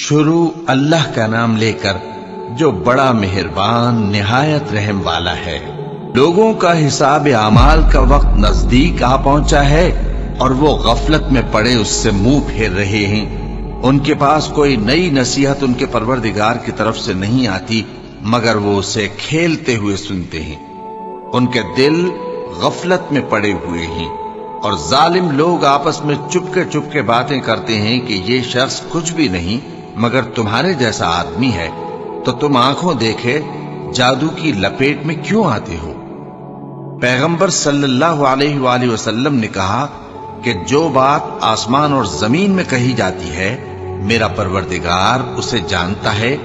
شروع اللہ کا نام لے کر جو بڑا مہربان نہایت رحم والا ہے۔ لوگوں کا حساب اعمال کا وقت نزدیک آ پہنچا ہے اور وہ غفلت میں پڑے اس سے منہ پھیر رہے ہیں۔ ان کے پاس کوئی نئی نصیحت ان کے پروردگار کی طرف سے نہیں آتی مگر وہ اسے کھیلتے ہوئے سنتے ہیں۔ ان کے دل غفلت میں پڑے ہوئے ہیں اور ظالم لوگ آپس میں چپکے باتیں کرتے ہیں کہ یہ شخص کچھ بھی نہیں مگر تمہارے جیسا آدمی ہے، تو تم آنکھوں دیکھے جادو کی لپیٹ میں کیوں آتے ہو؟ پیغمبر صلی اللہ علیہ وآلہ وسلم نے کہا کہ جو بات آسمان اور زمین میں کہی جاتی ہے میرا پروردگار اسے جانتا ہے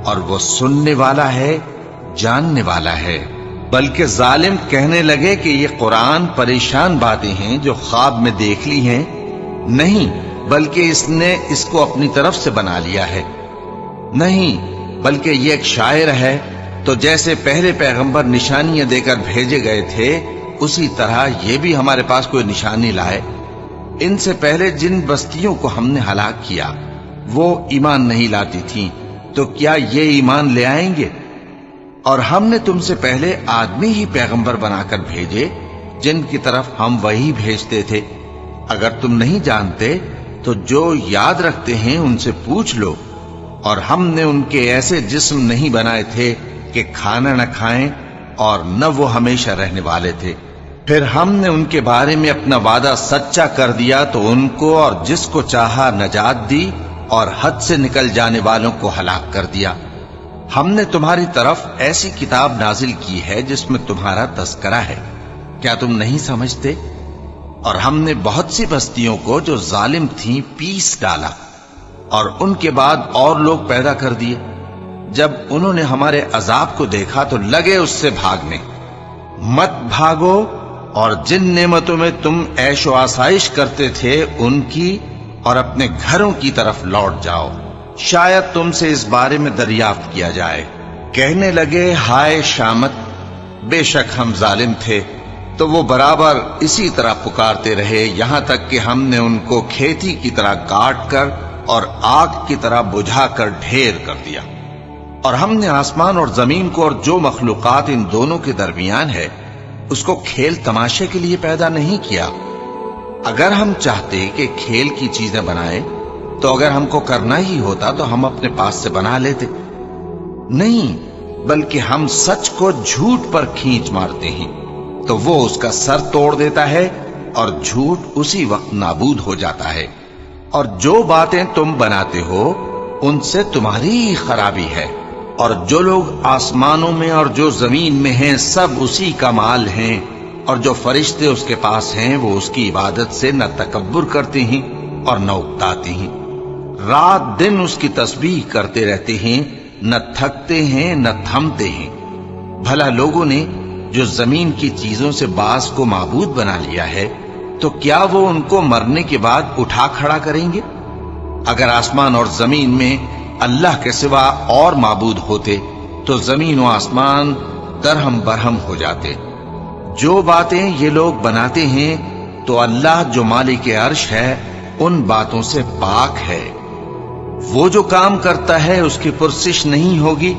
اور وہ سننے والا ہے، جاننے والا ہے۔ بلکہ ظالم کہنے لگے کہ یہ قرآن پریشان باتیں ہیں جو خواب میں دیکھ لی ہیں، نہیں بلکہ اس نے اس کو اپنی طرف سے بنا لیا ہے، نہیں بلکہ یہ ایک شاعر ہے۔ تو جیسے پہلے پیغمبر نشانیاں دے کر بھیجے گئے تھے اسی طرح یہ بھی ہمارے پاس کوئی نشانی لائے۔ ان سے پہلے جن بستیوں کو ہم نے ہلاک کیا وہ ایمان نہیں لاتی تھیں، تو کیا یہ ایمان لے آئیں گے؟ اور ہم نے تم سے پہلے آدمی ہی پیغمبر بنا کر بھیجے جن کی طرف ہم وہی بھیجتے تھے۔ اگر تم نہیں جانتے تو جو یاد رکھتے ہیں ان سے پوچھ لو۔ اور ہم نے ان کے ایسے جسم نہیں بنائے تھے کہ کھانا نہ کھائیں اور نہ وہ ہمیشہ رہنے والے تھے۔ پھر ہم نے ان کے بارے میں اپنا وعدہ سچا کر دیا تو ان کو اور جس کو چاہا نجات دی اور حد سے نکل جانے والوں کو ہلاک کر دیا۔ ہم نے تمہاری طرف ایسی کتاب نازل کی ہے جس میں تمہارا تذکرہ ہے، کیا تم نہیں سمجھتے؟ اور ہم نے بہت سی بستیوں کو جو ظالم تھیں پیس ڈالا اور ان کے بعد اور لوگ پیدا کر دیے۔ جب انہوں نے ہمارے عذاب کو دیکھا تو لگے اس سے بھاگنے۔ مت بھاگو اور جن نعمتوں میں تم عیش و آسائش کرتے تھے ان کی اور اپنے گھروں کی طرف لوٹ جاؤ، شاید تم سے اس بارے میں دریافت کیا جائے۔ کہنے لگے ہائے شامت، بے شک ہم ظالم تھے، تو وہ برابر اسی طرح پکارتے رہے یہاں تک کہ ہم نے ان کو کھیتی کی طرح کاٹ کر اور آگ کی طرح بجھا کر ڈھیر کر دیا۔ اور ہم نے آسمان اور زمین کو اور جو مخلوقات ان دونوں کے درمیان ہے اس کو کھیل تماشے کے لیے پیدا نہیں کیا۔ اگر ہم چاہتے کہ کھیل کی چیزیں بنائیں تو اگر ہم کو کرنا ہی ہوتا تو ہم اپنے پاس سے بنا لیتے، نہیں بلکہ ہم سچ کو جھوٹ پر کھینچ مارتے ہیں تو وہ اس کا سر توڑ دیتا ہے اور جھوٹ اسی وقت نابود ہو جاتا ہے۔ اور جو باتیں تم بناتے ہو ان سے تمہاری ہی خرابی ہے، اور جو لوگ آسمانوں میں اور جو زمین میں ہیں سب اسی کا مال ہیں، اور جو فرشتے اس کے پاس ہیں وہ اس کی عبادت سے نہ تکبر کرتے ہیں اور نہ اکتاتے ہیں۔ رات دن اس کی تسبیح کرتے رہتے ہیں، نہ تھکتے ہیں نہ تھمتے ہیں۔ بھلا لوگوں نے جو زمین کی چیزوں سے بعض کو معبود بنا لیا ہے تو کیا وہ ان کو مرنے کے بعد اٹھا کھڑا کریں گے؟ اگر آسمان اور زمین میں اللہ کے سوا اور معبود ہوتے تو زمین و آسمان درہم برہم ہو جاتے۔ جو باتیں یہ لوگ بناتے ہیں تو اللہ جو مالک عرش ہے ان باتوں سے پاک ہے۔ وہ جو کام کرتا ہے اس کی پرسش نہیں ہوگی،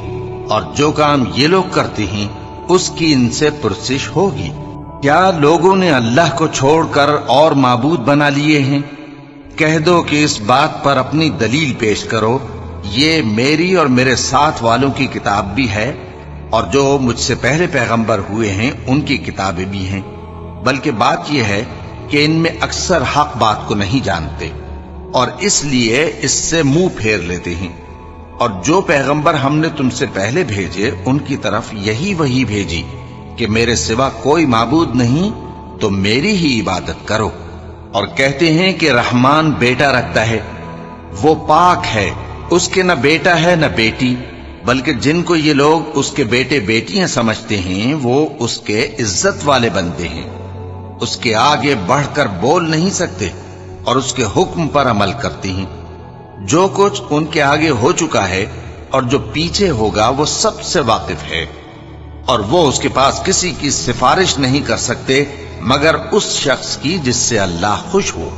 اور جو کام یہ لوگ کرتے ہیں اس کی ان سے پرسش ہوگی۔ کیا لوگوں نے اللہ کو چھوڑ کر اور معبود بنا لیے ہیں؟ کہہ دو کہ اس بات پر اپنی دلیل پیش کرو، یہ میری اور میرے ساتھ والوں کی کتاب بھی ہے اور جو مجھ سے پہلے پیغمبر ہوئے ہیں ان کی کتابیں بھی ہیں، بلکہ بات یہ ہے کہ ان میں اکثر حق بات کو نہیں جانتے اور اس لیے اس سے منہ پھیر لیتے ہیں۔ اور جو پیغمبر ہم نے تم سے پہلے بھیجے ان کی طرف یہی وحی بھیجی کہ میرے سوا کوئی معبود نہیں تو میری ہی عبادت کرو۔ اور کہتے ہیں کہ رحمان بیٹا رکھتا ہے، وہ پاک ہے، اس کے نہ بیٹا ہے نہ بیٹی، بلکہ جن کو یہ لوگ اس کے بیٹے بیٹیاں سمجھتے ہیں وہ اس کے عزت والے بندے ہیں، اس کے آگے بڑھ کر بول نہیں سکتے اور اس کے حکم پر عمل کرتے ہیں۔ جو کچھ ان کے آگے ہو چکا ہے اور جو پیچھے ہوگا وہ سب سے واقف ہے، اور وہ اس کے پاس کسی کی سفارش نہیں کر سکتے مگر اس شخص کی جس سے اللہ خوش ہو،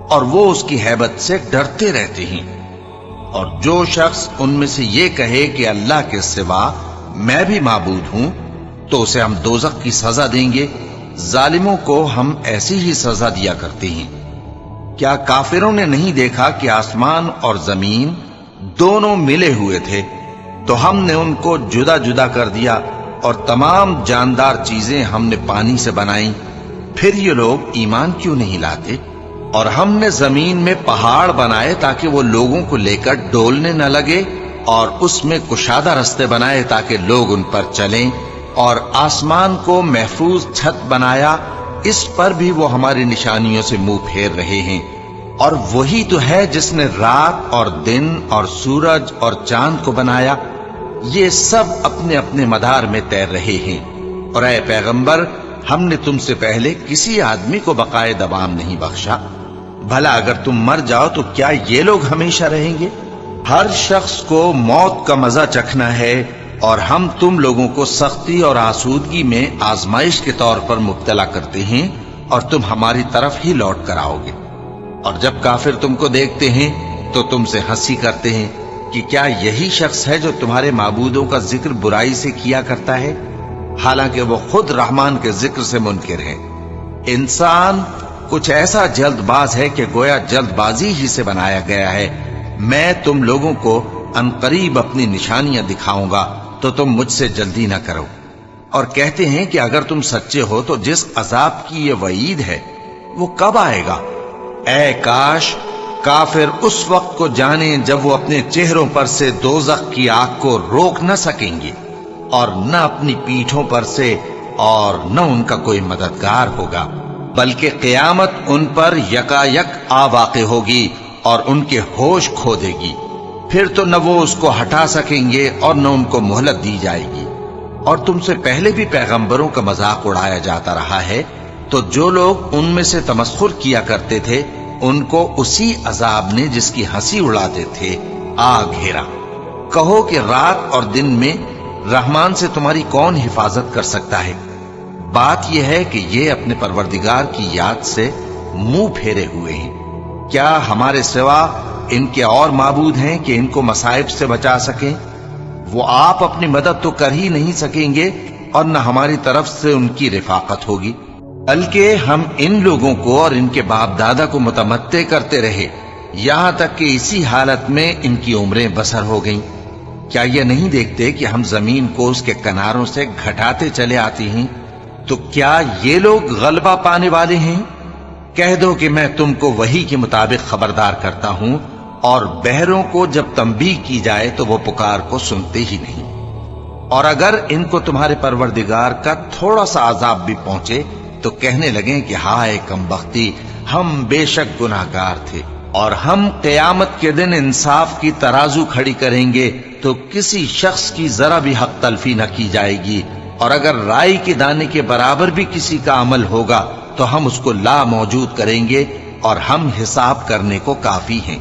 اور وہ اس کی ہیبت سے ڈرتے رہتے ہیں۔ اور جو شخص ان میں سے یہ کہے کہ اللہ کے سوا میں بھی معبود ہوں تو اسے ہم دوزخ کی سزا دیں گے۔ ظالموں کو ہم ایسی ہی سزا دیا کرتے ہیں۔ کیا کافروں نے نہیں دیکھا کہ آسمان اور زمین دونوں ملے ہوئے تھے تو ہم نے ان کو جدا جدا کر دیا اور تمام جاندار چیزیں ہم نے پانی سے بنائیں، پھر یہ لوگ ایمان کیوں نہیں لاتے؟ اور ہم نے زمین میں پہاڑ بنائے تاکہ وہ لوگوں کو لے کر ڈولنے نہ لگے، اور اس میں کشادہ رستے بنائے تاکہ لوگ ان پر چلیں، اور آسمان کو محفوظ چھت بنایا، اس پر بھی وہ ہماری نشانیوں سے منہ پھیر رہے ہیں۔ اور وہی تو ہے جس نے رات اور دن اور سورج اور چاند کو بنایا، یہ سب اپنے اپنے مدار میں تیر رہے ہیں۔ اور اے پیغمبر، ہم نے تم سے پہلے کسی آدمی کو بقائے دوام نہیں بخشا، بھلا اگر تم مر جاؤ تو کیا یہ لوگ ہمیشہ رہیں گے؟ ہر شخص کو موت کا مزہ چکھنا ہے، اور ہم تم لوگوں کو سختی اور آسودگی میں آزمائش کے طور پر مبتلا کرتے ہیں، اور تم ہماری طرف ہی لوٹ کر آؤ گے۔ اور جب کافر تم کو دیکھتے ہیں تو تم سے ہنسی کرتے ہیں کہ کیا یہی شخص ہے جو تمہارے معبودوں کا ذکر برائی سے کیا کرتا ہے، حالانکہ وہ خود رحمان کے ذکر سے منکر ہے۔ انسان کچھ ایسا جلد باز ہے کہ گویا جلد بازی ہی سے بنایا گیا ہے۔ میں تم لوگوں کو عنقریب اپنی نشانیاں دکھاؤں گا تو تم مجھ سے جلدی نہ کرو۔ اور کہتے ہیں کہ اگر تم سچے ہو تو جس عذاب کی یہ وعید ہے وہ کب آئے گا؟ اے کاش کافر اس وقت کو جانیں جب وہ اپنے چہروں پر سے دوزخ کی آگ کو روک نہ سکیں گے، اور نہ اپنی پیٹھوں پر سے، اور نہ ان کا کوئی مددگار ہوگا، بلکہ قیامت ان پر یکا یک آ واقع ہوگی اور ان کے ہوش کھو دے گی، پھر تو نہ وہ اس کو ہٹا سکیں گے اور نہ ان کو مہلت دی جائے گی۔ اور تم سے پہلے بھی پیغمبروں کا مذاق اڑایا جاتا رہا ہے، تو جو لوگ ان میں سے تمسخر کیا کرتے تھے ان کو اسی عذاب نے جس کی ہنسی اڑاتے تھے آ گھیرا۔ کہو کہ رات اور دن میں رحمان سے تمہاری کون حفاظت کر سکتا ہے؟ بات یہ ہے کہ یہ اپنے پروردگار کی یاد سے منہ پھیرے ہوئے ہیں۔ کیا ہمارے سوا ان کے اور معبود ہیں کہ ان کو مصائب سے بچا سکیں؟ وہ آپ اپنی مدد تو کر ہی نہیں سکیں گے، اور نہ ہماری طرف سے ان کی رفاقت ہوگی، بلکہ ہم ان لوگوں کو اور ان کے باپ دادا کو متمتع کرتے رہے، یہاں تک کہ اسی حالت میں ان کی عمریں بسر ہو گئیں۔ کیا یہ نہیں دیکھتے کہ ہم زمین کو اس کے کناروں سے گھٹاتے چلے آتے ہیں؟ تو کیا یہ لوگ غلبہ پانے والے ہیں؟ کہہ دو کہ میں تم کو وحی کے مطابق خبردار کرتا ہوں، اور بہروں کو جب تنبیہ کی جائے تو وہ پکار کو سنتے ہی نہیں۔ اور اگر ان کو تمہارے پروردگار کا تھوڑا سا عذاب بھی پہنچے تو کہنے لگیں کہ ہائے کم بختی، ہم بے شک گناہگار تھے، اور ہم قیامت کے دن انصاف کی ترازو کھڑی کریں گے تو کسی شخص کی ذرا بھی حق تلفی نہ کی جائے گی، اور اگر رائی کے دانے کے برابر بھی کسی کا عمل ہوگا تو ہم اس کو لا موجود کریں گے، اور ہم حساب کرنے کو کافی ہیں۔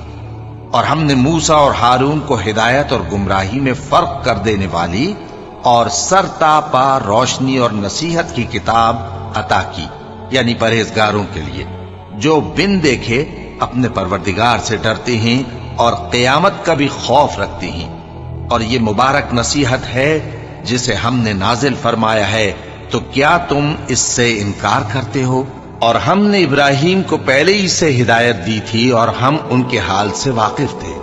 اور ہم نے موسیٰ اور ہارون کو ہدایت اور گمراہی میں فرق کر دینے والی اور سر تا پا روشنی اور نصیحت کی کتاب عطا کی، یعنی پرہیزگاروں کے لیے جو بن دیکھے اپنے پروردگار سے ڈرتے ہیں اور قیامت کا بھی خوف رکھتے ہیں۔ اور یہ مبارک نصیحت ہے جسے ہم نے نازل فرمایا ہے، تو کیا تم اس سے انکار کرتے ہو؟ اور ہم نے ابراہیم کو پہلے ہی سے ہدایت دی تھی، اور ہم ان کے حال سے واقف تھے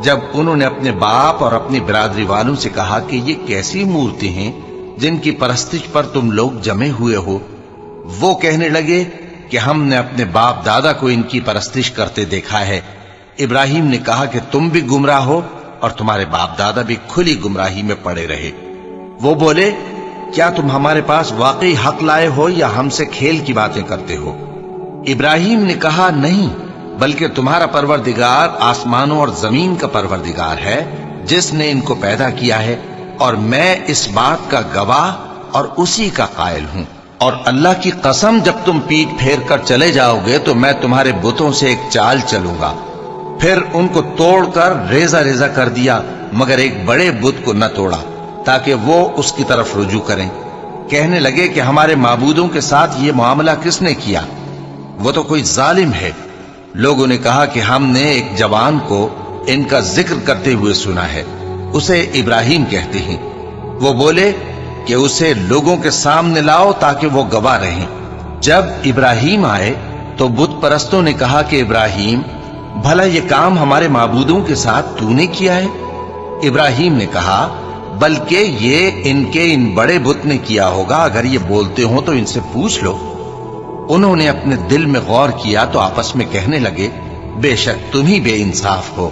جب انہوں نے اپنے باپ اور اپنی برادری والوں سے کہا کہ یہ کیسی مورتی ہیں جن کی پرستش پر تم لوگ جمے ہوئے ہو۔ وہ کہنے لگے کہ ہم نے اپنے باپ دادا کو ان کی پرستش کرتے دیکھا ہے۔ ابراہیم نے کہا کہ تم بھی گمراہ ہو اور تمہارے باپ دادا بھی کھلی گمراہی میں پڑے رہے۔ وہ بولے کیا تم ہمارے پاس واقعی حق لائے ہو یا ہم سے کھیل کی باتیں کرتے ہو؟ ابراہیم نے کہا نہیں، بلکہ تمہارا پروردگار آسمانوں اور زمین کا پروردگار ہے جس نے ان کو پیدا کیا ہے، اور میں اس بات کا گواہ اور اسی کا قائل ہوں۔ اور اللہ کی قسم جب تم پیٹ پھیر کر چلے جاؤ گے تو میں تمہارے بتوں سے ایک چال چلوں گا۔ پھر ان کو توڑ کر ریزہ ریزہ کر دیا، مگر ایک بڑے بت کو نہ توڑا تاکہ وہ اس کی طرف رجوع کریں۔ کہنے لگے کہ ہمارے معبودوں کے ساتھ یہ معاملہ کس نے کیا؟ وہ تو کوئی ظالم ہے۔ لوگوں نے کہا کہ ہم نے ایک جوان کو ان کا ذکر کرتے ہوئے سنا ہے، اسے ابراہیم کہتے ہیں۔ وہ بولے کہ اسے لوگوں کے سامنے لاؤ تاکہ وہ گواہ رہیں۔ جب ابراہیم آئے تو بت پرستوں نے کہا کہ ابراہیم، بھلا یہ کام ہمارے معبودوں کے ساتھ تو نے کیا ہے؟ ابراہیم نے کہا، بلکہ یہ ان بڑے بت نے کیا ہوگا، اگر یہ بولتے ہوں تو ان سے پوچھ لو۔ انہوں نے اپنے دل میں غور کیا تو آپس میں کہنے لگے، بے شک تم ہی بے انصاف ہو۔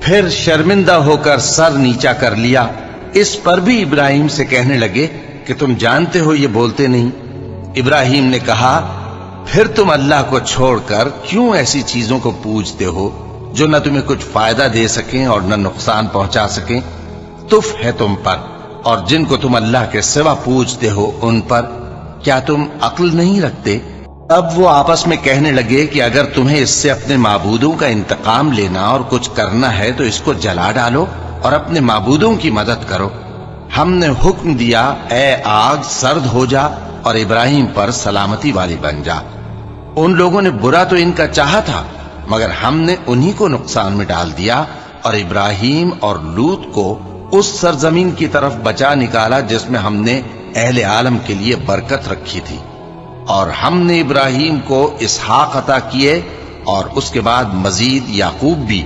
پھر شرمندہ ہو کر سر نیچا کر لیا۔ اس پر بھی ابراہیم سے کہنے لگے کہ تم جانتے ہو یہ بولتے نہیں۔ ابراہیم نے کہا، پھر تم اللہ کو چھوڑ کر کیوں ایسی چیزوں کو پوجتے ہو جو نہ تمہیں کچھ فائدہ دے سکیں اور نہ نقصان پہنچا سکیں؟ تف ہے تم پر اور جن کو تم اللہ کے سوا پوجتے ہو ان پر، کیا تم عقل نہیں رکھتے؟ اب وہ آپس میں کہنے لگے کہ اگر تمہیں اس سے اپنے معبودوں کا انتقام لینا اور کچھ کرنا ہے تو اس کو جلا ڈالو اور اپنے معبودوں کی مدد کرو۔ ہم نے حکم دیا، اے آگ سرد ہو جا اور ابراہیم پر سلامتی والی بن جا۔ ان لوگوں نے برا تو ان کا چاہا تھا، مگر ہم نے انہی کو نقصان میں ڈال دیا اور ابراہیم اور لوط کو اس سرزمین کی طرف بچا نکالا جس میں ہم نے اہل عالم کے لیے برکت رکھی تھی۔ اور ہم نے ابراہیم کو اسحاق عطا کیے اور اس کے بعد مزید یعقوب بھی،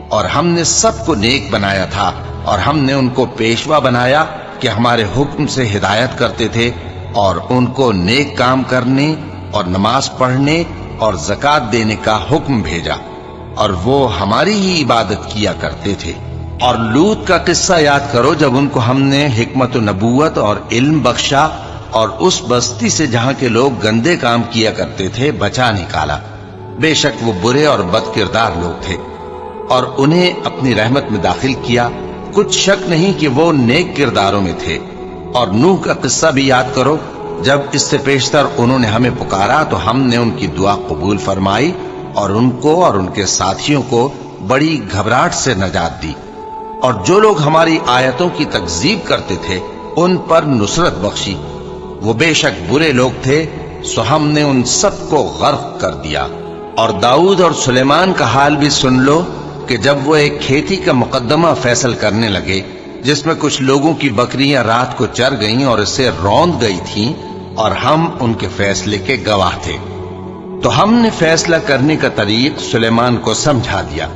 اور ہم نے سب کو نیک بنایا تھا اور ہم نے ان کو پیشوا بنایا کہ ہمارے حکم سے ہدایت کرتے تھے اور ان کو نیک کام کرنے اور نماز پڑھنے اور زکوٰۃ دینے کا حکم بھیجا، اور وہ ہماری ہی عبادت کیا کرتے تھے۔ اور لوط کا قصہ یاد کرو جب ان کو ہم نے حکمت و نبوت اور علم بخشا اور اس بستی سے جہاں کے لوگ گندے کام کیا کرتے تھے بچا نکالا۔ بے شک وہ برے اور بد کردار لوگ تھے، اور انہیں اپنی رحمت میں داخل کیا، کچھ شک نہیں کہ وہ نیک کرداروں میں تھے۔ اور نوح کا قصہ بھی یاد کرو، جب اس سے پیشتر انہوں نے ہمیں پکارا تو ہم نے ان کی دعا قبول فرمائی اور ان کو اور ان کے ساتھیوں کو بڑی گھبراہٹ سے نجات دی۔ اور جو لوگ ہماری آیتوں کی تکذیب کرتے تھے ان پر نصرت بخشی۔ وہ بے شک برے لوگ تھے، سو ہم نے ان سب کو غرق کر دیا۔ اور داؤد اور سلیمان کا حال بھی سن لو کہ جب وہ ایک کھیتی کا مقدمہ فیصل کرنے لگے جس میں کچھ لوگوں کی بکریاں رات کو چر گئیں اور اسے روند گئی تھیں، اور ہم ان کے فیصلے کے گواہ تھے، تو ہم نے فیصلہ کرنے کا طریق سلیمان کو سمجھا دیا،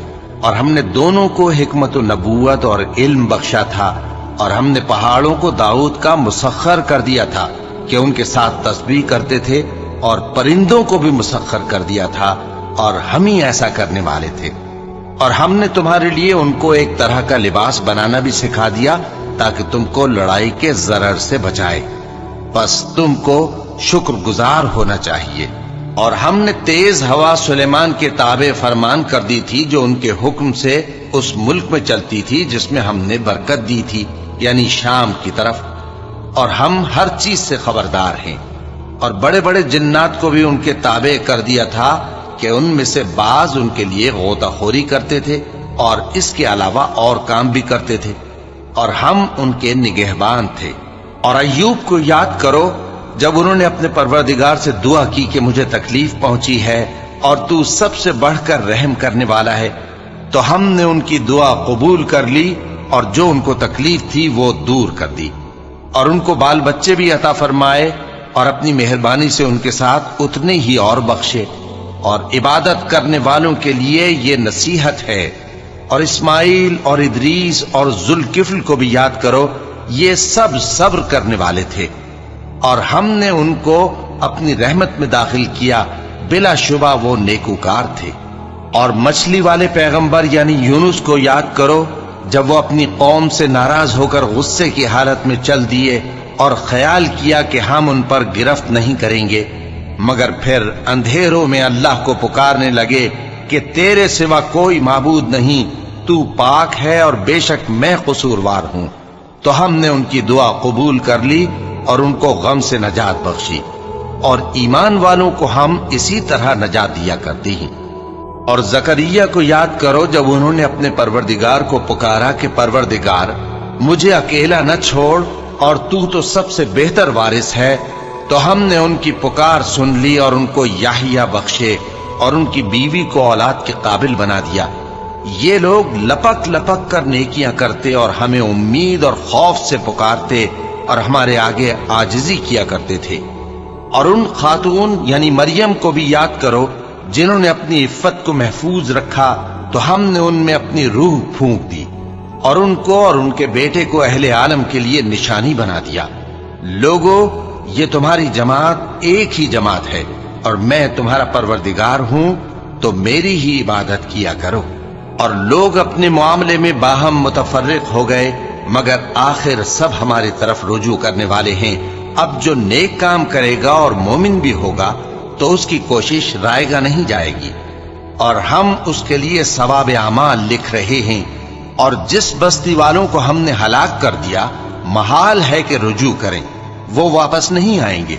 اور ہم نے دونوں کو حکمت و نبوت اور علم بخشا تھا، اور ہم نے پہاڑوں کو داؤد کا مسخر کر دیا تھا کہ ان کے ساتھ تسبیح کرتے تھے، اور پرندوں کو بھی مسخر کر دیا تھا، اور ہم ہی ایسا کرنے والے تھے۔ اور ہم نے تمہارے لیے ان کو ایک طرح کا لباس بنانا بھی سکھا دیا تاکہ تم کو لڑائی کے ضرر سے بچائے، بس تم کو شکر گزار ہونا چاہیے۔ اور ہم نے تیز ہوا سلیمان کے تابع فرمان کر دی تھی جو ان کے حکم سے اس ملک میں چلتی تھی جس میں ہم نے برکت دی تھی، یعنی شام کی طرف، اور ہم ہر چیز سے خبردار ہیں۔ اور بڑے بڑے جنات کو بھی ان کے تابع کر دیا تھا کہ ان میں سے بعض ان کے لیے غوطہ خوری کرتے تھے اور اس کے علاوہ اور کام بھی کرتے تھے، اور ہم ان کے نگہبان تھے۔ اور ایوب کو یاد کرو جب انہوں نے اپنے پروردگار سے دعا کی کہ مجھے تکلیف پہنچی ہے اور تو سب سے بڑھ کر رحم کرنے والا ہے، تو ہم نے ان کی دعا قبول کر لی اور جو ان کو تکلیف تھی وہ دور کر دی، اور ان کو بال بچے بھی عطا فرمائے اور اپنی مہربانی سے ان کے ساتھ اتنے ہی اور بخشے۔ اور عبادت کرنے والوں کے لیے یہ نصیحت ہے۔ اور اسماعیل اور ادریس اور ذوالکفل کو بھی یاد کرو، یہ سب صبر کرنے والے تھے، اور ہم نے ان کو اپنی رحمت میں داخل کیا، بلا شبہ وہ نیکوکار تھے۔ اور مچھلی والے پیغمبر یعنی یونس کو یاد کرو جب وہ اپنی قوم سے ناراض ہو کر غصے کی حالت میں چل دیے اور خیال کیا کہ ہم ان پر گرفت نہیں کریں گے، مگر پھر اندھیروں میں اللہ کو پکارنے لگے کہ تیرے سوا کوئی معبود نہیں، تو پاک ہے اور بے شک میں قصوروار ہوں۔ تو ہم نے ان کی دعا قبول کر لی اور ان کو غم سے نجات بخشی، اور ایمان والوں کو ہم اسی طرح نجات دیا کرتے ہیں۔ اور زکریا کو یاد کرو جب انہوں نے اپنے پروردگار کو پکارا کہ پروردگار مجھے اکیلا نہ چھوڑ اور تو سب سے بہتر وارث ہے، تو ہم نے ان کی پکار سن لی اور ان کو یحییٰ بخشے اور ان کی بیوی کو اولاد کے قابل بنا دیا، یہ لوگ لپک لپک کر نیکیاں کرتے اور ہمیں امید اور خوف سے پکارتے اور ہمارے آگے عاجزی کیا کرتے تھے۔ اور ان خاتون یعنی مریم کو بھی یاد کرو جنہوں نے اپنی عفت کو محفوظ رکھا تو ہم نے ان میں اپنی روح پھونک دی اور ان کو اور ان کے بیٹے کو اہل عالم کے لیے نشانی بنا دیا۔ لوگوں، یہ تمہاری جماعت ایک ہی جماعت ہے اور میں تمہارا پروردگار ہوں، تو میری ہی عبادت کیا کرو۔ اور لوگ اپنے معاملے میں باہم متفرق ہو گئے، مگر آخر سب ہماری طرف رجوع کرنے والے ہیں۔ اب جو نیک کام کرے گا اور مومن بھی ہوگا تو اس کی کوشش رائے گا نہیں جائے گی، اور ہم اس کے لیے ثواب اعمال لکھ رہے ہیں۔ اور جس بستی والوں کو ہم نے ہلاک کر دیا، محال ہے کہ رجوع کریں، وہ واپس نہیں آئیں گے،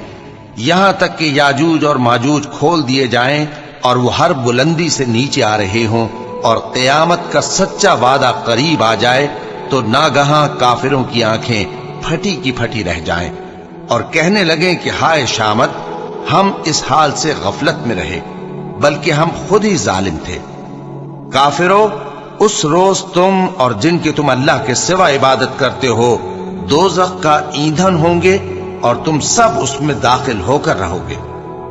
یہاں تک کہ یاجوج اور ماجوج کھول دیے جائیں اور وہ ہر بلندی سے نیچے آ رہے ہوں، اور قیامت کا سچا وعدہ قریب آ جائے تو ناگہاں کافروں کی آنکھیں پھٹی کی پھٹی رہ جائیں اور کہنے لگیں کہ ہائے شامت، ہم اس حال سے غفلت میں رہے، بلکہ ہم خود ہی ظالم تھے۔ کافروں، اس روز تم اور جن کی تم اللہ کے سوا عبادت کرتے ہو دوزخ کا ایندھن ہوں گے اور تم سب اس میں داخل ہو کر رہو گے۔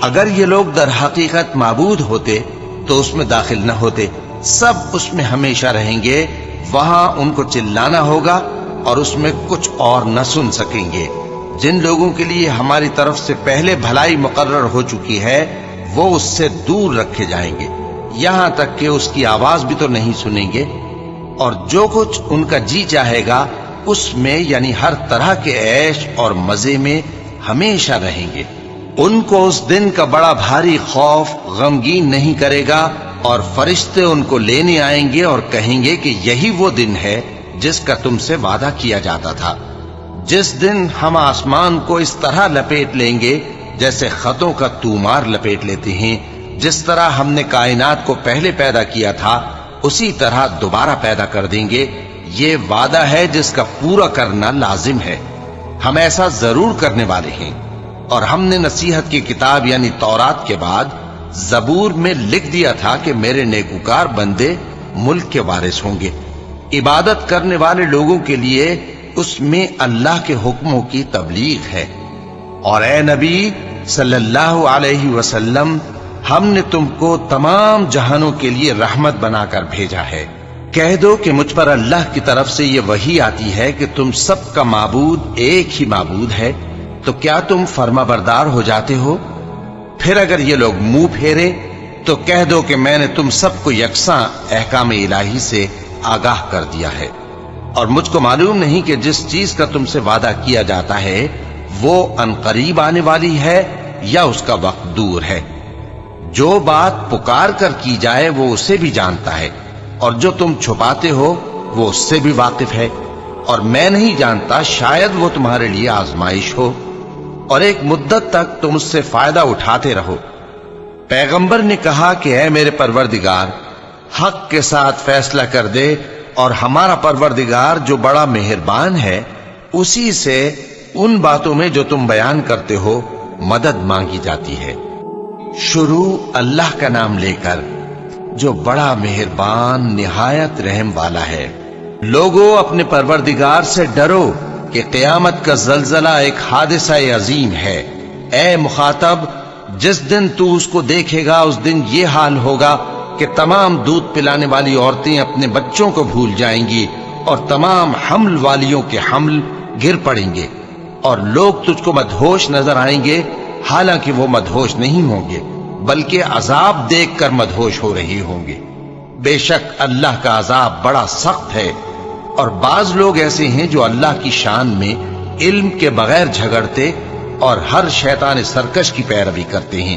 اگر یہ لوگ در حقیقت معبود ہوتے تو اس میں داخل نہ ہوتے، سب اس میں ہمیشہ رہیں گے، وہاں ان کو چلانا ہوگا اور اس میں کچھ اور نہ سن سکیں گے۔ جن لوگوں کے لیے ہماری طرف سے پہلے بھلائی مقرر ہو چکی ہے وہ اس سے دور رکھے جائیں گے، یہاں تک کہ اس کی آواز بھی تو نہیں سنیں گے، اور جو کچھ ان کا جی چاہے گا اس میں یعنی ہر طرح کے عیش اور مزے میں ہمیشہ رہیں گے۔ ان کو اس دن کا بڑا بھاری خوف غمگین نہیں کرے گا، اور فرشتے ان کو لینے آئیں گے اور کہیں گے کہ یہی وہ دن ہے جس کا تم سے وعدہ کیا جاتا تھا، جس دن ہم آسمان کو اس طرح لپیٹ لیں گے جیسے خطوں کا تومار لپیٹ لیتے ہیں۔ جس طرح ہم نے کائنات کو پہلے پیدا کیا تھا اسی طرح دوبارہ پیدا کر دیں گے۔ یہ وعدہ ہے جس کا پورا کرنا لازم ہے، ہم ایسا ضرور کرنے والے ہیں۔ اور ہم نے نصیحت کی کتاب یعنی تورات کے بعد زبور میں لکھ دیا تھا کہ میرے نیکوکار بندے ملک کے وارث ہوں گے۔ عبادت کرنے والے لوگوں کے لیے اس میں اللہ کے حکموں کی تبلیغ ہے۔ اور اے نبی صلی اللہ علیہ وسلم، ہم نے تم کو تمام جہانوں کے لیے رحمت بنا کر بھیجا ہے۔ کہہ دو کہ مجھ پر اللہ کی طرف سے یہ وحی آتی ہے کہ تم سب کا معبود ایک ہی معبود ہے، تو کیا تم فرما بردار ہو جاتے ہو؟ پھر اگر یہ لوگ منہ پھیرے تو کہہ دو کہ میں نے تم سب کو یکساں احکام الہی سے آگاہ کر دیا ہے، اور مجھ کو معلوم نہیں کہ جس چیز کا تم سے وعدہ کیا جاتا ہے وہ عنقریب آنے والی ہے یا اس کا وقت دور ہے۔ جو بات پکار کر کی جائے وہ اسے بھی جانتا ہے، اور جو تم چھپاتے ہو وہ اس سے بھی واقف ہے، اور میں نہیں جانتا، شاید وہ تمہارے لیے آزمائش ہو اور ایک مدت تک تم اس سے فائدہ اٹھاتے رہو۔ پیغمبر نے کہا کہ اے میرے پروردگار، حق کے ساتھ فیصلہ کر دے، اور ہمارا پروردگار جو بڑا مہربان ہے اسی سے ان باتوں میں جو تم بیان کرتے ہو مدد مانگی جاتی ہے۔ شروع اللہ کا نام لے کر جو بڑا مہربان نہایت رحم والا ہے۔ لوگوں، اپنے پروردگار سے ڈرو کہ قیامت کا زلزلہ ایک حادثہ عظیم ہے۔ اے مخاطب، جس دن تو اس کو دیکھے گا اس دن یہ حال ہوگا کہ تمام دودھ پلانے والی عورتیں اپنے بچوں کو بھول جائیں گی، اور تمام حمل والیوں کے حمل گر پڑیں گے، اور لوگ تجھ کو مدہوش نظر آئیں گے، حالانکہ وہ مدہوش نہیں ہوں گے بلکہ عذاب دیکھ کر مدہوش ہو رہے ہوں گے۔ بے شک اللہ کا عذاب بڑا سخت ہے۔ اور بعض لوگ ایسے ہیں جو اللہ کی شان میں علم کے بغیر جھگڑتے اور ہر شیطان سرکش کی پیروی کرتے ہیں،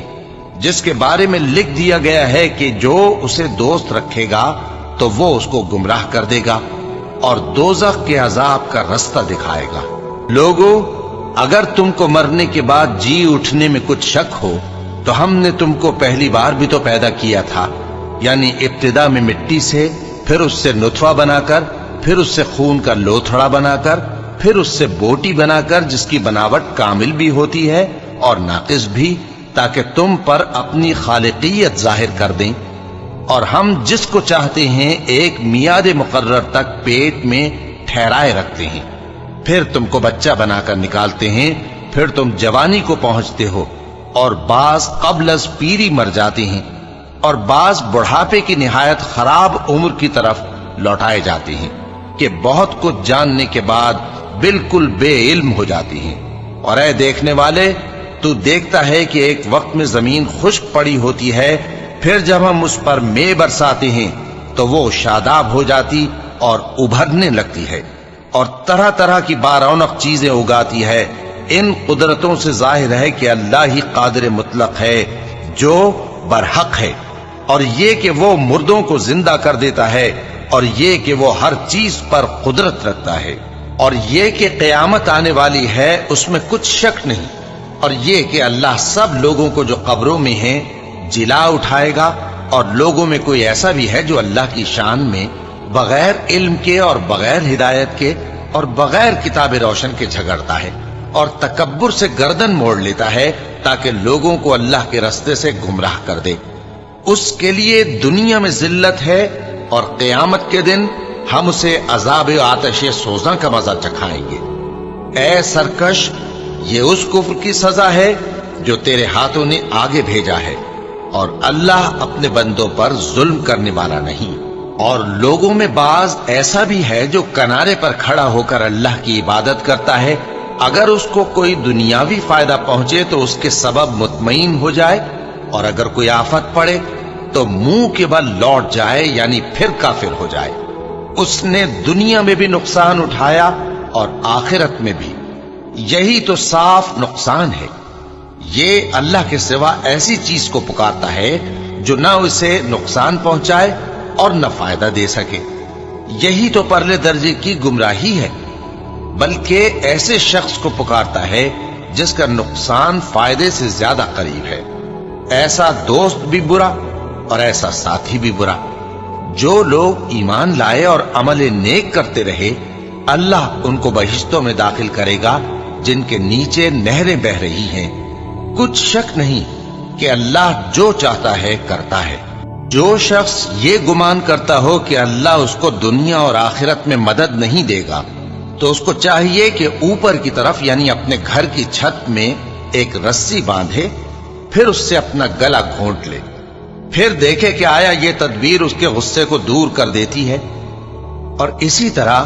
جس کے بارے میں لکھ دیا گیا ہے کہ جو اسے دوست رکھے گا تو وہ اس کو گمراہ کر دے گا اور دوزخ کے عذاب کا رستہ دکھائے گا۔ لوگوں، اگر تم کو مرنے کے بعد جی اٹھنے میں کچھ شک ہو تو ہم نے تم کو پہلی بار بھی تو پیدا کیا تھا، یعنی ابتدا میں مٹی سے، پھر اس سے نطفہ بنا کر، پھر اس سے خون کا لوتھڑا بنا کر، پھر اس سے بوٹی بنا کر جس کی بناوٹ کامل بھی ہوتی ہے اور ناقص بھی، تاکہ تم پر اپنی خالقیت ظاہر کر دیں۔ اور ہم جس کو چاہتے ہیں ایک میعاد مقرر تک پیٹ میں ٹھہرائے رکھتے ہیں، پھر تم کو بچہ بنا کر نکالتے ہیں، پھر تم جوانی کو پہنچتے ہو، اور بعض قبل از پیری مر جاتے ہیں، اور بعض بڑھاپے کی نہایت خراب عمر کی طرف لوٹائے جاتے ہیں کہ بہت کچھ جاننے کے بعد بالکل بے علم ہو جاتی ہیں۔ اور اے دیکھنے والے، تو دیکھتا ہے کہ ایک وقت میں زمین خشک پڑی ہوتی ہے، پھر جب ہم اس پر مے برساتے ہیں تو وہ شاداب ہو جاتی اور ابھرنے لگتی ہے، اور طرح طرح کی بارونق چیزیں اگاتی ہے۔ ان قدرتوں سے ظاہر ہے کہ اللہ ہی قادر مطلق ہے جو برحق ہے، اور یہ کہ وہ مردوں کو زندہ کر دیتا ہے، اور یہ کہ وہ ہر چیز پر قدرت رکھتا ہے، اور یہ کہ قیامت آنے والی ہے اس میں کچھ شک نہیں، اور یہ کہ اللہ سب لوگوں کو جو قبروں میں ہیں جلا اٹھائے گا، اور لوگوں میں کوئی ایسا بھی ہے جو اللہ کی شان میں بغیر علم کے اور بغیر ہدایت کے اور بغیر کتاب روشن کے جھگڑتا ہے، اور تکبر سے گردن موڑ لیتا ہے تاکہ لوگوں کو اللہ کے رستے سے گمراہ کر دے۔ اس کے لیے دنیا میں ذلت ہے، اور قیامت کے دن ہم اسے عذاب آتش سوزاں کا مزہ چکھائیں گے۔ اے سرکش، یہ اس کفر کی سزا ہے جو تیرے ہاتھوں نے آگے بھیجا ہے، اور اللہ اپنے بندوں پر ظلم کرنے والا نہیں۔ اور لوگوں میں بعض ایسا بھی ہے جو کنارے پر کھڑا ہو کر اللہ کی عبادت کرتا ہے، اگر اس کو کوئی دنیاوی فائدہ پہنچے تو اس کے سبب مطمئن ہو جائے، اور اگر کوئی آفت پڑے تو منہ کے بل لوٹ جائے، یعنی پھر کافر ہو جائے۔ اس نے دنیا میں بھی نقصان اٹھایا اور آخرت میں بھی، یہی تو صاف نقصان ہے۔ یہ اللہ کے سوا ایسی چیز کو پکارتا ہے جو نہ اسے نقصان پہنچائے اور نہ فائدہ دے سکے، یہی تو پرلے درجے کی گمراہی ہے۔ بلکہ ایسے شخص کو پکارتا ہے جس کا نقصان فائدے سے زیادہ قریب ہے۔ ایسا دوست بھی برا اور ایسا ساتھی بھی برا۔ جو لوگ ایمان لائے اور عمل نیک کرتے رہے، اللہ ان کو بہشتوں میں داخل کرے گا جن کے نیچے نہریں بہہ رہی ہیں۔ کچھ شک نہیں کہ اللہ جو چاہتا ہے کرتا ہے۔ جو شخص یہ گمان کرتا ہو کہ اللہ اس کو دنیا اور آخرت میں مدد نہیں دے گا، تو اس کو چاہیے کہ اوپر کی طرف یعنی اپنے گھر کی چھت میں ایک رسی باندھے، پھر اس سے اپنا گلا گھونٹ لے، پھر دیکھے کہ آیا یہ تدبیر اس کے غصے کو دور کر دیتی ہے۔ اور اسی طرح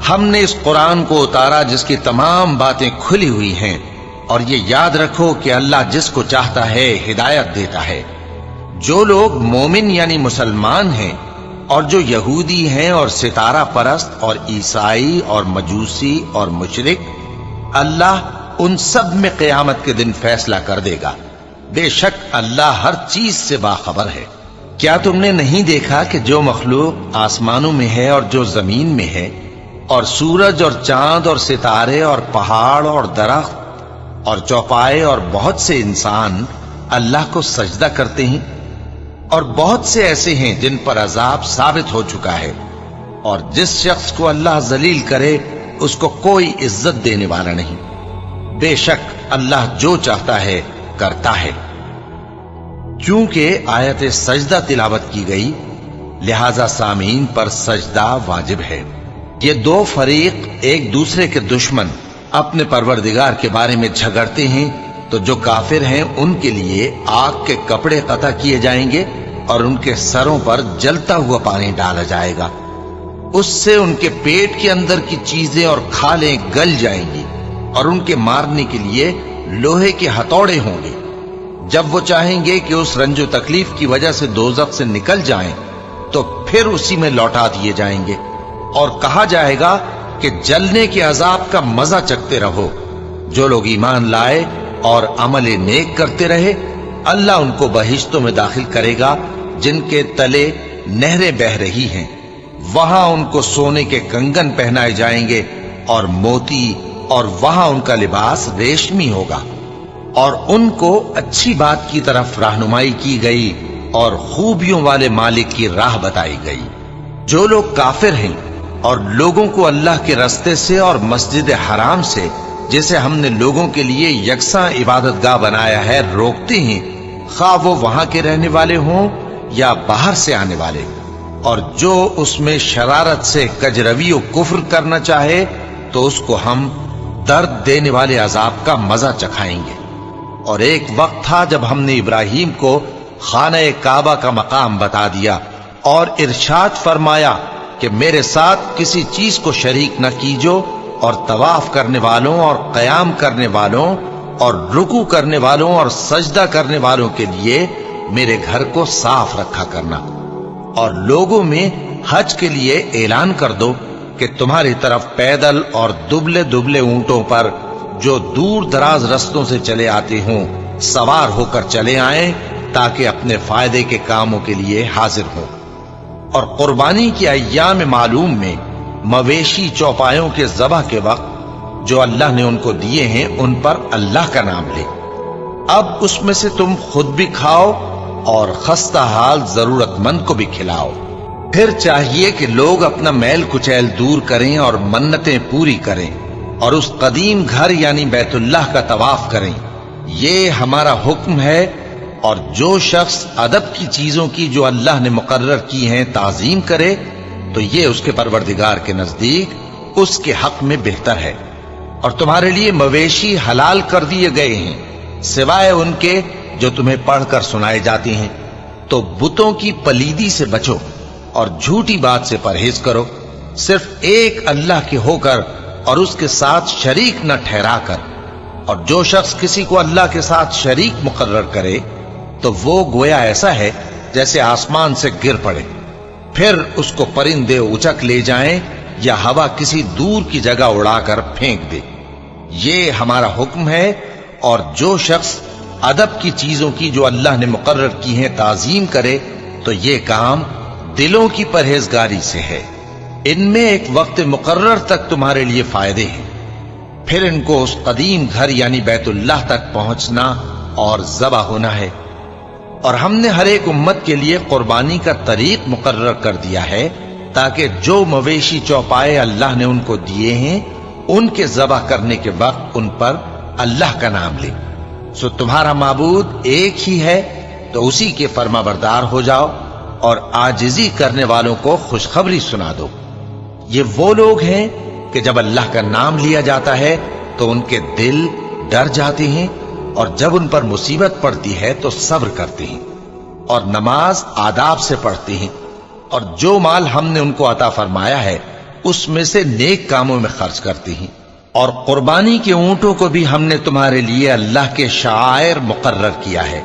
ہم نے اس قرآن کو اتارا جس کی تمام باتیں کھلی ہوئی ہیں، اور یہ یاد رکھو کہ اللہ جس کو چاہتا ہے ہدایت دیتا ہے۔ جو لوگ مومن یعنی مسلمان ہیں اور جو یہودی ہیں اور ستارہ پرست اور عیسائی اور مجوسی اور مشرک، اللہ ان سب میں قیامت کے دن فیصلہ کر دے گا۔ بے شک اللہ ہر چیز سے باخبر ہے۔ کیا تم نے نہیں دیکھا کہ جو مخلوق آسمانوں میں ہے اور جو زمین میں ہے، اور سورج اور چاند اور ستارے اور پہاڑ اور درخت اور چوپائے اور بہت سے انسان اللہ کو سجدہ کرتے ہیں، اور بہت سے ایسے ہیں جن پر عذاب ثابت ہو چکا ہے، اور جس شخص کو اللہ ذلیل کرے اس کو کوئی عزت دینے والا نہیں۔ بے شک اللہ جو چاہتا ہے کرتا ہے۔ چونکہ آیت سجدہ تلاوت کی گئی، لہذا سامعین پر سجدہ واجب ہے۔ یہ دو فریق ایک دوسرے کے دشمن اپنے پروردگار کے بارے میں جھگڑتے ہیں، تو جو کافر ہیں ان کے لیے آگ کے کپڑے قطع کیے جائیں گے اور ان کے سروں پر جلتا ہوا پانی ڈالا جائے گا، اس سے ان کے پیٹ کے اندر کی چیزیں اور کھالیں گل جائیں گی، اور ان کے مارنے کے لیے لوہے کے ہتھوڑے ہوں گے۔ جب وہ چاہیں گے کہ اس رنج و تکلیف کی وجہ سے دوزخ سے نکل جائیں تو پھر اسی میں لوٹا دیے جائیں گے، اور کہا جائے گا کہ جلنے کے عذاب کا مزہ چکھتے رہو۔ جو لوگ ایمان لائے اور عمل نیک کرتے رہے، اللہ ان کو بہشتوں میں داخل کرے گا جن کے تلے نہریں بہہ رہی ہیں۔ وہاں ان کو سونے کے کنگن پہنائے جائیں گے اور موتی، اور وہاں ان کا لباس ریشمی ہوگا، اور ان کو اچھی بات کی طرف رہنمائی کی گئی اور خوبیوں والے مالک کی راہ بتائی گئی۔ جو لوگ کافر ہیں اور لوگوں کو اللہ کے رستے سے اور مسجد حرام سے، جسے ہم نے لوگوں کے لیے یکساں عبادت گاہ بنایا ہے، روکتے ہیں، خواہ وہ وہاں کے رہنے والے ہوں یا باہر سے آنے والے، اور جو اس میں شرارت سے کجروی و کفر کرنا چاہے تو اس کو ہم درد دینے والے عذاب کا مزہ چکھائیں گے۔ اور ایک وقت تھا جب ہم نے ابراہیم کو خانہ کعبہ کا مقام بتا دیا اور ارشاد فرمایا کہ میرے ساتھ کسی چیز کو شریک نہ کیجو، اور طواف کرنے والوں اور قیام کرنے والوں اور رکوع کرنے والوں اور سجدہ کرنے والوں کے لیے میرے گھر کو صاف رکھا کرنا، اور لوگوں میں حج کے لیے اعلان کر دو کہ تمہاری طرف پیدل اور دبلے دبلے اونٹوں پر جو دور دراز رستوں سے چلے آتے ہوں سوار ہو کر چلے آئیں، تاکہ اپنے فائدے کے کاموں کے لیے حاضر ہوں۔ اور قربانی کی ایام معلوم میں مویشی چوپایوں کے ذبح کے وقت جو اللہ نے ان کو دیے ہیں ان پر اللہ کا نام لے۔ اب اس میں سے تم خود بھی کھاؤ اور خستہ حال ضرورت مند کو بھی کھلاؤ۔ پھر چاہیے کہ لوگ اپنا میل کچیل دور کریں اور منتیں پوری کریں اور اس قدیم گھر یعنی بیت اللہ کا طواف کریں، یہ ہمارا حکم ہے۔ اور جو شخص ادب کی چیزوں کی جو اللہ نے مقرر کی ہیں تعظیم کرے تو یہ اس کے پروردگار کے نزدیک اس کے حق میں بہتر ہے۔ اور تمہارے لیے مویشی حلال کر دیے گئے ہیں سوائے ان کے جو تمہیں پڑھ کر سنائے جاتے ہیں، تو بتوں کی پلیدی سے بچو اور جھوٹی بات سے پرہیز کرو، صرف ایک اللہ کے ہو کر اور اس کے ساتھ شریک نہ ٹھہرا کر۔ اور جو شخص کسی کو اللہ کے ساتھ شریک مقرر کرے تو وہ گویا ایسا ہے جیسے آسمان سے گر پڑے، پھر اس کو پرندے اچک لے جائیں یا ہوا کسی دور کی جگہ اڑا کر پھینک دے۔ یہ ہمارا حکم ہے۔ اور جو شخص ادب کی چیزوں کی جو اللہ نے مقرر کی ہیں تعظیم کرے تو یہ کام دلوں کی پرہیزگاری سے ہے۔ ان میں ایک وقت مقرر تک تمہارے لیے فائدے ہیں، پھر ان کو اس قدیم گھر یعنی بیت اللہ تک پہنچنا اور ذبح ہونا ہے۔ اور ہم نے ہر ایک امت کے لیے قربانی کا طریق مقرر کر دیا ہے تاکہ جو مویشی چوپائے اللہ نے ان کو دیے ہیں ان کے ذبح کرنے کے وقت ان پر اللہ کا نام لے۔ سو تمہارا معبود ایک ہی ہے تو اسی کے فرما بردار ہو جاؤ اور عاجزی کرنے والوں کو خوشخبری سنا دو۔ یہ وہ لوگ ہیں کہ جب اللہ کا نام لیا جاتا ہے تو ان کے دل ڈر جاتے ہیں، اور جب ان پر مصیبت پڑتی ہے تو صبر کرتے ہیں اور نماز آداب سے پڑھتے ہیں، اور جو مال ہم نے ان کو عطا فرمایا ہے اس میں سے نیک کاموں میں خرچ کرتے ہیں۔ اور قربانی کے اونٹوں کو بھی ہم نے تمہارے لیے اللہ کے شعائر مقرر کیا ہے،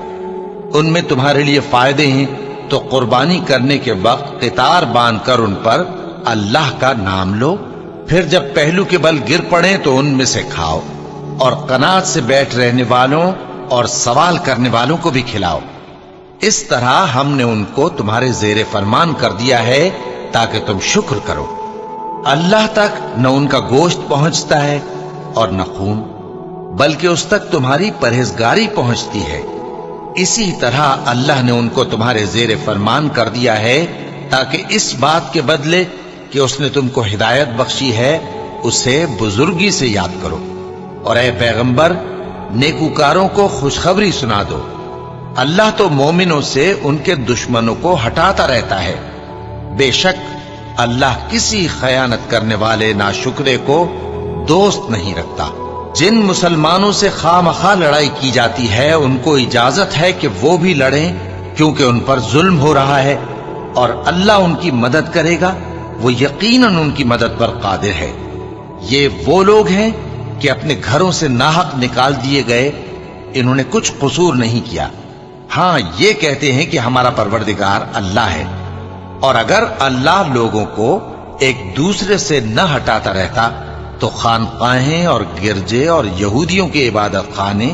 ان میں تمہارے لیے فائدے ہیں، تو قربانی کرنے کے وقت قطار باندھ کر ان پر اللہ کا نام لو، پھر جب پہلو کے بل گر پڑیں تو ان میں سے کھاؤ، اور قناعت سے بیٹھ رہنے والوں اور سوال کرنے والوں کو بھی کھلاؤ۔ اس طرح ہم نے ان کو تمہارے زیر فرمان کر دیا ہے تاکہ تم شکر کرو۔ اللہ تک نہ ان کا گوشت پہنچتا ہے اور نہ خون، بلکہ اس تک تمہاری پرہیزگاری پہنچتی ہے۔ اسی طرح اللہ نے ان کو تمہارے زیر فرمان کر دیا ہے تاکہ اس بات کے بدلے کہ اس نے تم کو ہدایت بخشی ہے اسے بزرگی سے یاد کرو۔ اور اے پیغمبر، نیکوکاروں کو خوشخبری سنا دو، اللہ تو مومنوں سے ان کے دشمنوں کو ہٹاتا رہتا ہے۔ بے شک اللہ کسی خیانت کرنے والے ناشکرے کو دوست نہیں رکھتا۔ جن مسلمانوں سے خواہ مخواہ لڑائی کی جاتی ہے ان کو اجازت ہے کہ وہ بھی لڑیں، کیونکہ ان پر ظلم ہو رہا ہے، اور اللہ ان کی مدد کرے گا، وہ یقیناً ان کی مدد پر قادر ہے۔ یہ وہ لوگ ہیں کہ اپنے گھروں سے ناحق نکال دیے گئے، انہوں نے کچھ قصور نہیں کیا، ہاں یہ کہتے ہیں کہ ہمارا پروردگار اللہ ہے۔ اور اگر اللہ لوگوں کو ایک دوسرے سے نہ ہٹاتا رہتا تو خانقاہیں اور گرجے اور یہودیوں کے عبادت خانے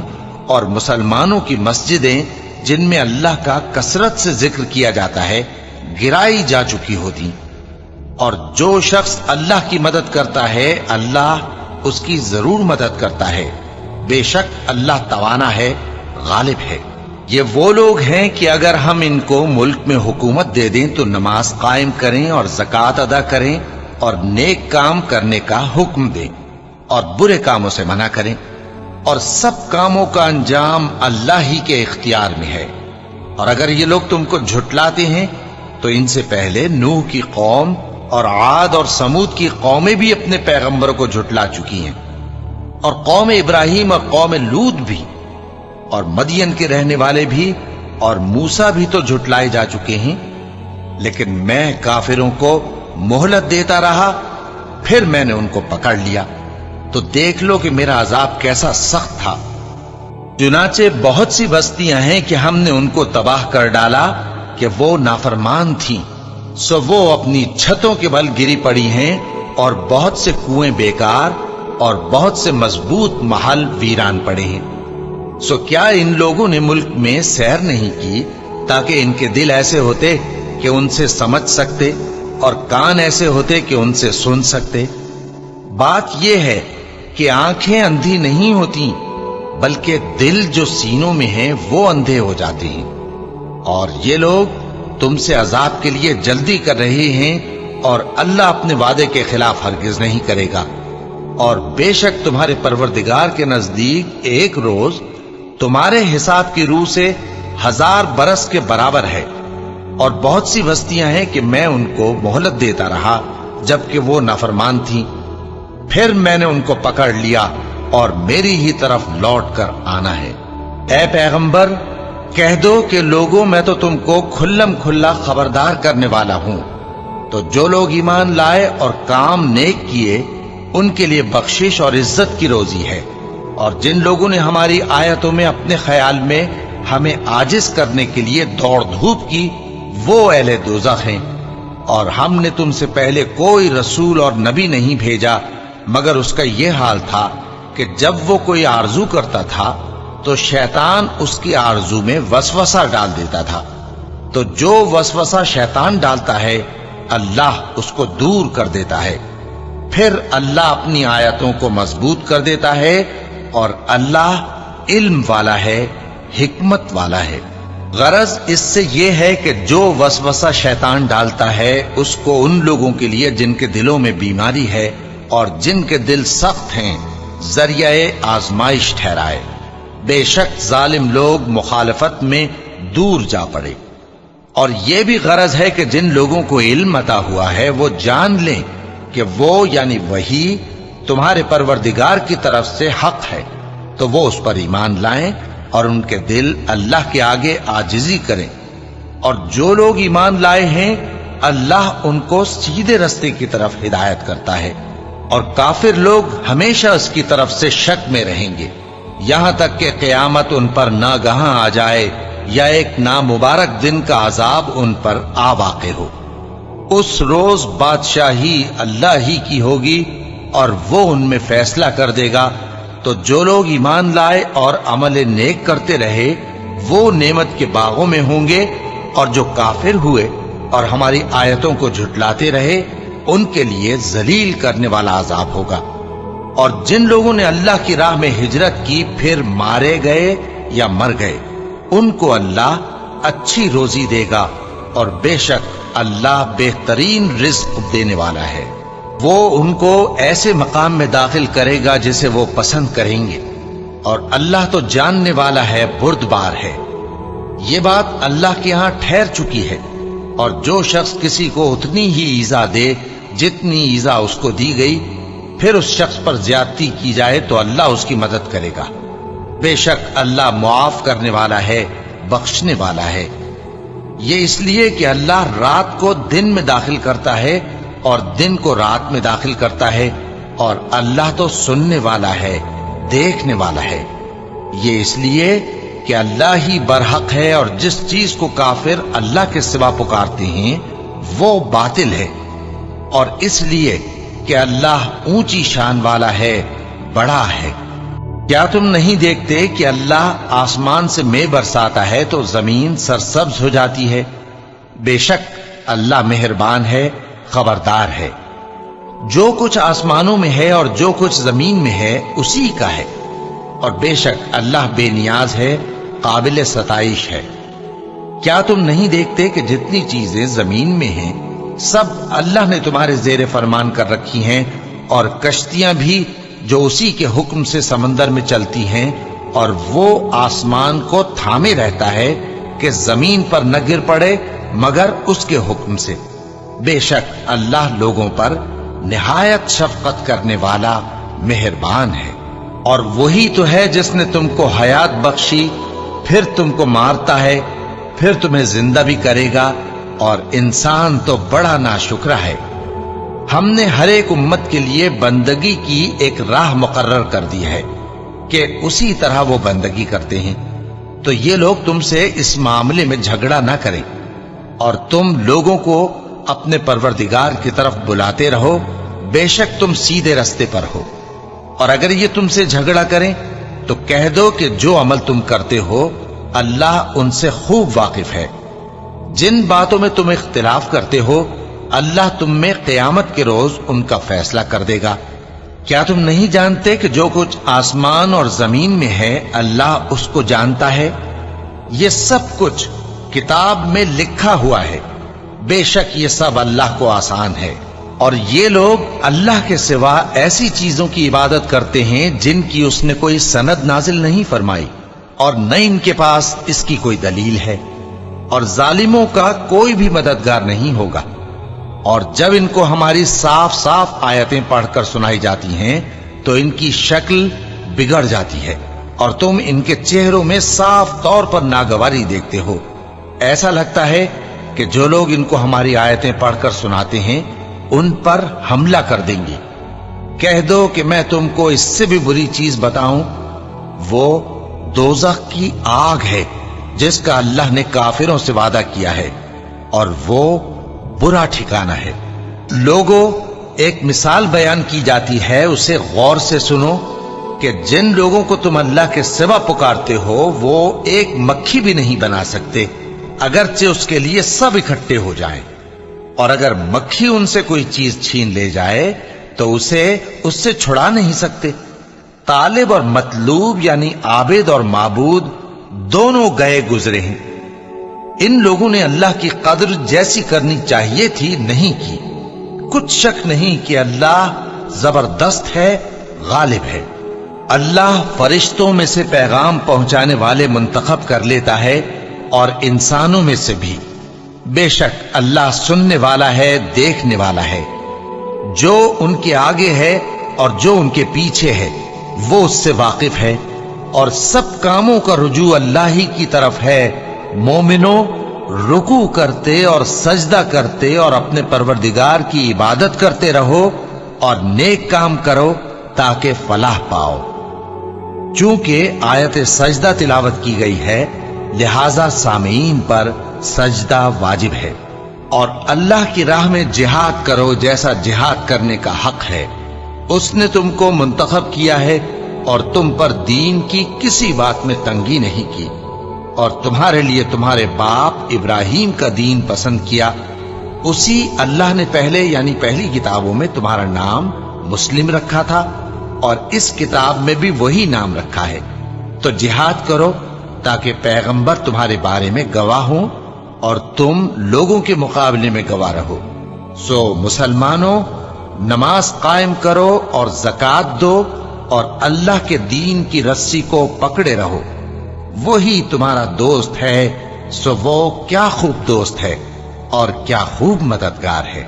اور مسلمانوں کی مسجدیں جن میں اللہ کا کثرت سے ذکر کیا جاتا ہے گرائی جا چکی ہوتی۔ اور جو شخص اللہ کی مدد کرتا ہے اللہ اس کی ضرور مدد کرتا ہے، بے شک اللہ توانا ہے، غالب ہے۔ یہ وہ لوگ ہیں کہ اگر ہم ان کو ملک میں حکومت دے دیں تو نماز قائم کریں اور زکوٰۃ ادا کریں اور نیک کام کرنے کا حکم دیں اور برے کاموں سے منع کریں، اور سب کاموں کا انجام اللہ ہی کے اختیار میں ہے، اور اگر یہ لوگ تم کو جھٹلاتے ہیں تو ان سے پہلے نوح کی قوم اور عاد اور سمود کی قومیں بھی اپنے پیغمبروں کو جھٹلا چکی ہیں، اور قوم ابراہیم اور قوم لوط بھی، اور مدین کے رہنے والے بھی، اور موسیٰ بھی تو جھٹلائے جا چکے ہیں۔ لیکن میں کافروں کو مہلت دیتا رہا، پھر میں نے ان کو پکڑ لیا، تو دیکھ لو کہ میرا عذاب کیسا سخت تھا۔ چنانچہ بہت سی بستیاں ہیں کہ ہم نے ان کو تباہ کر ڈالا کہ وہ نافرمان تھیں، سو وہ اپنی چھتوں کے بل گری پڑی ہیں، اور بہت سے کنویں بیکار اور بہت سے مضبوط محل ویران پڑے ہیں۔ سو کیا ان لوگوں نے ملک میں سیر نہیں کی تاکہ ان کے دل ایسے ہوتے کہ ان سے سمجھ سکتے اور کان ایسے ہوتے کہ ان سے سن سکتے؟ بات یہ ہے کہ آنکھیں اندھی نہیں ہوتی، بلکہ دل جو سینوں میں ہیں وہ اندھے ہو جاتے ہیں۔ اور یہ لوگ تم سے عذاب کے لیے جلدی کر رہے ہیں، اور اللہ اپنے وعدے کے خلاف ہرگز نہیں کرے گا۔ اور بے شک تمہارے پروردگار کے نزدیک ایک روز تمہارے حساب کی روح سے 1000 برس کے برابر ہے۔ اور بہت سی بستیاں ہیں کہ میں ان کو مہلت دیتا رہا جبکہ وہ نافرمان تھیں، پھر میں نے ان کو پکڑ لیا اور میری ہی طرف لوٹ کر آنا ہے۔ اے پیغمبر، کہہ دو کہ لوگوں میں تو تم کو کھلم کھلا خبردار کرنے والا ہوں، تو جو لوگ ایمان لائے اور کام نیک کیے ان کے لیے بخشش اور عزت کی روزی ہے، اور جن لوگوں نے ہماری آیتوں میں اپنے خیال میں ہمیں عاجز کرنے کے لیے دوڑ دھوپ کی، وہ اہل دوزخ ہیں۔ اور ہم نے تم سے پہلے کوئی رسول اور نبی نہیں بھیجا مگر اس کا یہ حال تھا کہ جب وہ کوئی آرزو کرتا تھا تو شیطان اس کی آرزو میں وسوسہ ڈال دیتا تھا، تو جو وسوسہ شیطان ڈالتا ہے اللہ اس کو دور کر دیتا ہے، پھر اللہ اپنی آیتوں کو مضبوط کر دیتا ہے، اور اللہ علم والا ہے، حکمت والا ہے۔ غرض اس سے یہ ہے کہ جو وسوسہ شیطان ڈالتا ہے اس کو ان لوگوں کے لیے جن کے دلوں میں بیماری ہے اور جن کے دل سخت ہیں ذریعہ آزمائش ٹھہرائے۔ بے شک ظالم لوگ مخالفت میں دور جا پڑے۔ اور یہ بھی غرض ہے کہ جن لوگوں کو علم عطا ہوا ہے وہ جان لیں کہ وہ یعنی وحی تمہارے پروردگار کی طرف سے حق ہے، تو وہ اس پر ایمان لائیں اور ان کے دل اللہ کے آگے عاجزی کریں۔ اور جو لوگ ایمان لائے ہیں اللہ ان کو سیدھے رستے کی طرف ہدایت کرتا ہے، اور کافر لوگ ہمیشہ اس کی طرف سے شک میں رہیں گے، یہاں تک کہ قیامت ان پر ناگہاں آ جائے یا ایک نامبارک دن کا عذاب ان پر آ واقع ہو۔ اس روز بادشاہی اللہ ہی کی ہوگی اور وہ ان میں فیصلہ کر دے گا، تو جو لوگ ایمان لائے اور عمل نیک کرتے رہے وہ نعمت کے باغوں میں ہوں گے، اور جو کافر ہوئے اور ہماری آیتوں کو جھٹلاتے رہے ان کے لیے ذلیل کرنے والا عذاب ہوگا۔ اور جن لوگوں نے اللہ کی راہ میں ہجرت کی پھر مارے گئے یا مر گئے ان کو اللہ اچھی روزی دے گا، اور بے شک اللہ بہترین رزق دینے والا ہے۔ وہ ان کو ایسے مقام میں داخل کرے گا جسے وہ پسند کریں گے، اور اللہ تو جاننے والا ہے، بردبار ہے۔ یہ بات اللہ کے ہاں ٹھہر چکی ہے، اور جو شخص کسی کو اتنی ہی ایذا دے جتنی ایذا اس کو دی گئی، پھر اس شخص پر زیادتی کی جائے تو اللہ اس کی مدد کرے گا۔ بے شک اللہ معاف کرنے والا ہے، بخشنے والا ہے۔ یہ اس لیے کہ اللہ رات کو دن میں داخل کرتا ہے اور دن کو رات میں داخل کرتا ہے، اور اللہ تو سننے والا ہے، دیکھنے والا ہے۔ یہ اس لیے کہ اللہ ہی برحق ہے، اور جس چیز کو کافر اللہ کے سوا پکارتے ہیں وہ باطل ہے، اور اس لیے کہ اللہ اونچی شان والا ہے، بڑا ہے۔ کیا تم نہیں دیکھتے کہ اللہ آسمان سے مے برساتا ہے تو زمین سرسبز ہو جاتی ہے؟ بے شک اللہ مہربان ہے، خبردار ہے۔ جو کچھ آسمانوں میں ہے اور جو کچھ زمین میں ہے اسی کا ہے، اور بے شک اللہ بے نیاز ہے، قابل ستائش ہے۔ کیا تم نہیں دیکھتے کہ جتنی چیزیں زمین میں ہیں سب اللہ نے تمہارے زیر فرمان کر رکھی ہیں، اور کشتیاں بھی جو اسی کے حکم سے سمندر میں چلتی ہیں، اور وہ آسمان کو تھامے رہتا ہے کہ زمین پر نہ گر پڑے مگر اس کے حکم سے۔ بے شک اللہ لوگوں پر نہایت شفقت کرنے والا مہربان ہے۔ اور وہی تو ہے جس نے تم کو حیات بخشی، پھر تم کو مارتا ہے، پھر تمہیں زندہ بھی کرے گا، اور انسان تو بڑا ناشکرا ہے۔ ہم نے ہر ایک امت کے لیے بندگی کی ایک راہ مقرر کر دی ہے کہ اسی طرح وہ بندگی کرتے ہیں، تو یہ لوگ تم سے اس معاملے میں جھگڑا نہ کریں، اور تم لوگوں کو اپنے پروردگار کی طرف بلاتے رہو، بے شک تم سیدھے رستے پر ہو۔ اور اگر یہ تم سے جھگڑا کریں تو کہہ دو کہ جو عمل تم کرتے ہو اللہ ان سے خوب واقف ہے۔ جن باتوں میں تم اختلاف کرتے ہو اللہ تم میں قیامت کے روز ان کا فیصلہ کر دے گا۔ کیا تم نہیں جانتے کہ جو کچھ آسمان اور زمین میں ہے اللہ اس کو جانتا ہے؟ یہ سب کچھ کتاب میں لکھا ہوا ہے، بے شک یہ سب اللہ کو آسان ہے۔ اور یہ لوگ اللہ کے سوا ایسی چیزوں کی عبادت کرتے ہیں جن کی اس نے کوئی سند نازل نہیں فرمائی، اور نہ ان کے پاس اس کی کوئی دلیل ہے، اور ظالموں کا کوئی بھی مددگار نہیں ہوگا۔ اور جب ان کو ہماری صاف صاف آیتیں پڑھ کر سنائی جاتی ہیں تو ان کی شکل بگڑ جاتی ہے، اور تم ان کے چہروں میں صاف طور پر ناگواری دیکھتے ہو۔ ایسا لگتا ہے کہ جو لوگ ان کو ہماری آیتیں پڑھ کر سناتے ہیں ان پر حملہ کر دیں گے۔ کہہ دو کہ میں تم کو اس سے بھی بری چیز بتاؤں، وہ دوزخ کی آگ ہے جس کا اللہ نے کافروں سے وعدہ کیا ہے، اور وہ برا ٹھکانہ ہے۔ لوگوں، ایک مثال بیان کی جاتی ہے، اسے غور سے سنو کہ جن لوگوں کو تم اللہ کے سوا پکارتے ہو وہ ایک مکھی بھی نہیں بنا سکتے اگرچہ اس کے لیے سب اکٹھے ہو جائیں، اور اگر مکھی ان سے کوئی چیز چھین لے جائے تو اسے اس سے چھڑا نہیں سکتے۔ طالب اور مطلوب یعنی عابد اور معبود دونوں گئے گزرے ہیں۔ ان لوگوں نے اللہ کی قدر جیسی کرنی چاہیے تھی نہیں کی۔ کچھ شک نہیں کہ اللہ زبردست ہے، غالب ہے۔ اللہ فرشتوں میں سے پیغام پہنچانے والے منتخب کر لیتا ہے اور انسانوں میں سے بھی۔ بے شک اللہ سننے والا ہے، دیکھنے والا ہے۔ جو ان کے آگے ہے اور جو ان کے پیچھے ہے وہ اس سے واقف ہے، اور سب کاموں کا رجوع اللہ ہی کی طرف ہے۔ مومنوں، رکوع کرتے اور سجدہ کرتے اور اپنے پروردگار کی عبادت کرتے رہو اور نیک کام کرو تاکہ فلاح پاؤ۔ چونکہ آیت سجدہ تلاوت کی گئی ہے لہذا سامعین پر سجدہ واجب ہے، اور اللہ کی راہ میں جہاد کرو جیسا جہاد کرنے کا حق ہے۔ اس نے تم کو منتخب کیا ہے اور تم پر دین کی کسی بات میں تنگی نہیں کی، اور تمہارے لیے تمہارے باپ ابراہیم کا دین پسند کیا۔ اسی اللہ نے پہلے یعنی پہلی کتابوں میں تمہارا نام مسلم رکھا تھا، اور اس کتاب میں بھی وہی نام رکھا ہے۔ تو جہاد کرو تاکہ پیغمبر تمہارے بارے میں گواہ ہوں اور تم لوگوں کے مقابلے میں گواہ رہو۔ سو مسلمانوں، نماز قائم کرو اور زکوٰۃ دو اور اللہ کے دین کی رسی کو پکڑے رہو، وہی تمہارا دوست ہے۔ سو وہ کیا خوب دوست ہے اور کیا خوب مددگار ہے۔